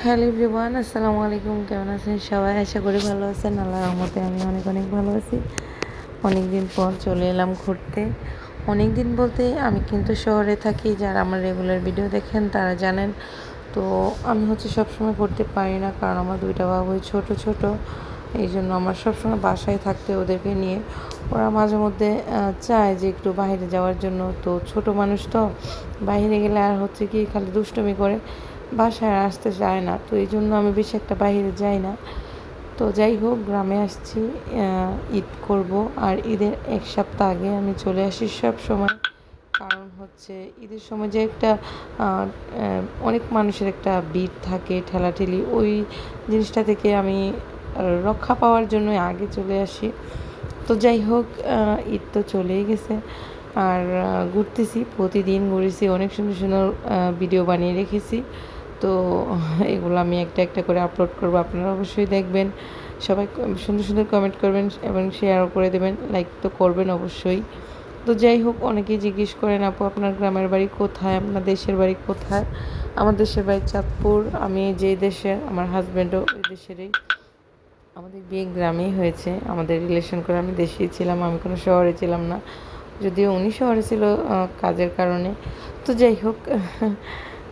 Hello everyone, আসসালামু আলাইকুম। কেমন আছেন সবাই? আশা করি ভালো আছেন। আল্লাহর রহমতে আমি অনেক অনেক ভালো আছি। অনেক দিন পর চলে এলাম ঘুরতে। অনেক দিন বলতে আমি কিন্তু শহরে থাকি। যারা আমার রেগুলার ভিডিও দেখেন তারা জানেন। তো আমি সবসময় ঘুরতে পারি না, কারণ আমার দুইটা বাবুই ছোট ছোট। এই জন্য আমার সবসময় বাসায় থাকতে ওদেরকে নিয়ে। ওরা মাঝে মধ্যে চায় যে একটু বাইরে যাওয়ার জন্য। তো ছোট মানুষ তো, বাইরে গেলে আর কি খালি দুষ্টুমি করে, বাসায় আর আসতে চায় না। তো এই জন্য আমি বেশি একটা বাইরে যাই না। তো যাই হোক, গ্রামে আসছি ঈদ করব। আর ঈদের এক সপ্তাহ আগে আমি চলে আসি সব সময়। কারণ ঈদের সময় যে একটা অনেক মানুষের একটা ভিড় থাকে, ঠেলাঠেলি, ওই জিনিসটা থেকে আমি রক্ষা পাওয়ার জন্য আগে চলে আসি। তো যাই হোক, ঈদ তো চলেই গেছে। আর ঘুরতেছি, প্রতিদিন ঘুরেছি, অনেক সুন্দর সুন্দর ভিডিও বানিয়ে রেখেছি। তো এগুলো আমি একটা একটা করে আপলোড করবো, আপনারা অবশ্যই দেখবেন। সবাই সুন্দর সুন্দর কমেন্ট করবেন এবং শেয়ারও করে দেবেন, লাইক তো করবেন অবশ্যই। তো যাই হোক, অনেকেই জিজ্ঞেস করেন, আপু আপনার গ্রামের বাড়ি কোথায়, আপনার দেশের বাড়ি কোথায়? আমার দেশের বাড়ি চাঁদপুর। আমি যে দেশের, আমার হাজব্যান্ডও ওই দেশেরই। আমাদের বিয়ে গ্রামেই হয়েছে। আমাদের রিলেশন করে আমি দেশেই ছিলাম, আমি কোনো শহরে ছিলাম না। যদিও উনি শহরে ছিল কাজের কারণে। তো যাই হোক,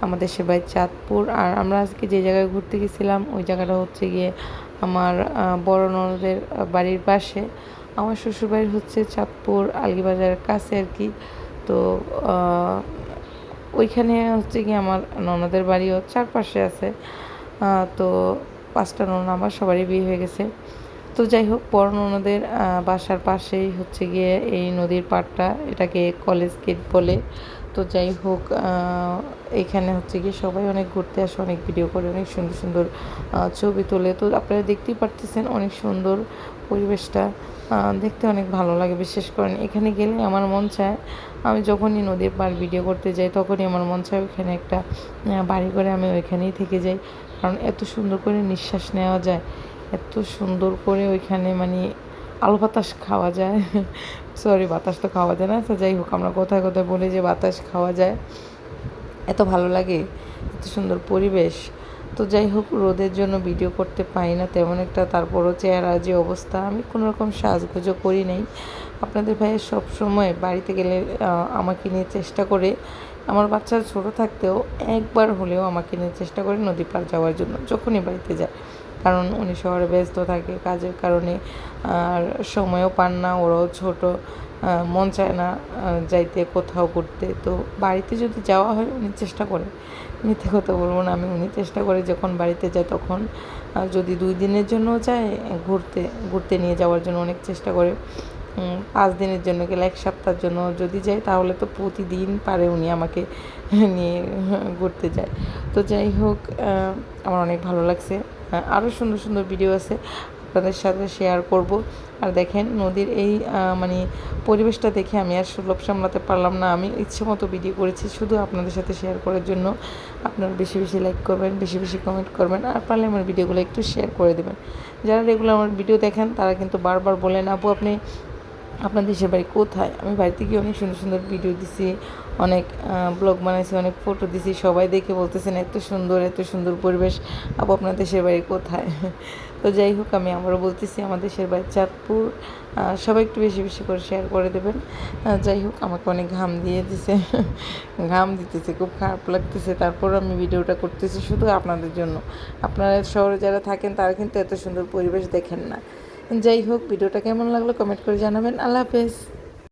আমাদের দেশের বাড়ি চাঁদপুর। আর আমরা আজকে যে জায়গায় ঘুরতে গেছিলাম, ওই জায়গাটা গিয়ে আমার বড় ননদের বাড়ির পাশে। আমার শ্বশুরবাড়ি চাঁদপুর আলগীবাজারের কাছে আর কি। তো ওইখানে গিয়ে আমার ননদের বাড়িও চারপাশে আছে। তো 5টা ননদ, আমার সবারই বিয়ে হয়ে গেছে। তো যাই হোক, বড় ননদের বাসার পাশেই গিয়ে এই নদীর পাড়টা, এটাকে কলেজ গেট বলে। তো যাই হোক, এখানে গিয়ে সবাই অনেক ঘুরতে আসে, অনেক ভিডিও করে, অনেক সুন্দর সুন্দর ছবি তোলে। তো আপনারা দেখতেই পারতেছেন অনেক সুন্দর পরিবেশটা, দেখতে অনেক ভালো লাগে। বিশেষ করে এখানে গেলে আমার মন চায়, আমি যখনই নদীর পাড় ভিডিও করতে যাই তখনই আমার মন চায় ওইখানে একটা বাড়ি করে আমি ওইখানেই থেকে যাই। কারণ এত সুন্দর করে নিঃশ্বাস নেওয়া যায়, এত সুন্দর করে ওইখানে আলো বাতাস খাওয়া যায়। সরি, বাতাস তো খাওয়া যায় না। তো যাই হোক, আমরা কোথায় কোথায় বলি যে বাতাস খাওয়া যায়, এত ভালো লাগে, এত সুন্দর পরিবেশ। তো যাই হোক, রোদের জন্য ভিডিও করতে পারি না তেমন একটা। তারপরও চেহারা যে অবস্থা, আমি কোনোরকম সাজগোজও করি নাই। আপনাদের ভাইয়ের সবসময় বাড়িতে গেলে আমাকে নিয়ে চেষ্টা করে, আমার বাচ্চা ছোটো থাকতেও একবার হলেও আমাকে নিয়ে চেষ্টা করে নদী পার যাওয়ার জন্য, যখনই বাড়িতে যায়। কারণ উনি শহরে ব্যস্ত থাকে কাজের কারণে, আর সময়ও পান না, ওরাও ছোট, মন চায় না যাইতে কোথাও ঘুরতে। তো বাড়িতে যদি যাওয়া হয় উনি চেষ্টা করে, মিথ্যে কথা বলবো না, উনি চেষ্টা করে যখন বাড়িতে যায় তখন, যদি 2 দিনের জন্য যায় ঘুরতে ঘুরতে নিয়ে যাওয়ার জন্য অনেক চেষ্টা করে। 5 দিনের জন্য গেলে, 1 সপ্তাহের জন্য যদি যায় তাহলে তো প্রতিদিন পারে উনি আমাকে নিয়ে ঘুরতে যায়। তো যাই হোক, আমার অনেক ভালো লাগছে। আরও সুন্দর সুন্দর ভিডিও আছে, আপনাদের সাথে শেয়ার করব। আর দেখেন নদীর এই পরিবেশটা দেখে আমি আর লোভ সামলাতে পারলাম না। আমি ইচ্ছে মতো ভিডিও করেছি শুধু আপনাদের সাথে শেয়ার করার জন্য। আপনারা বেশি বেশি লাইক করবেন, বেশি বেশি কমেন্ট করবেন, আর পারলে আমার ভিডিওগুলো একটু শেয়ার করে দেবেন। যারা রেগুলার আমার ভিডিও দেখেন তারা কিন্তু বারবার বলেন, আপু আপনি আপনার দেশের বাড়ি কোথায়? আমি বাড়িতে গিয়ে অনেক সুন্দর সুন্দর ভিডিও দিছি, অনেক ব্লগ বানাইছি, অনেক ফটো দিছি। সবাই দেখে বলতেছেন এত সুন্দর এত সুন্দর পরিবেশ, আপু আপনার দেশের বাড়ি কোথায়? তো যাই হোক, আমি আবারও বলতেছি আমার দেশের বাড়ি চাঁদপুর। সবাই একটু বেশি বেশি করে শেয়ার করে দেবেন। যাই হোক, আমাকে অনেক ঘাম দিয়ে দিছে, ঘাম দিতেছে, খুব খারাপ লাগতেছে। তারপর আমি ভিডিওটা করতেছি শুধু আপনাদের জন্য। আপনারা শহরে যারা থাকেন তারা কিন্তু এত সুন্দর পরিবেশ দেখেন না। যাই হোক, ভিডিওটা কেমন লাগলো কমেন্ট করে জানাবেন। আল্লাহ হাফেজ।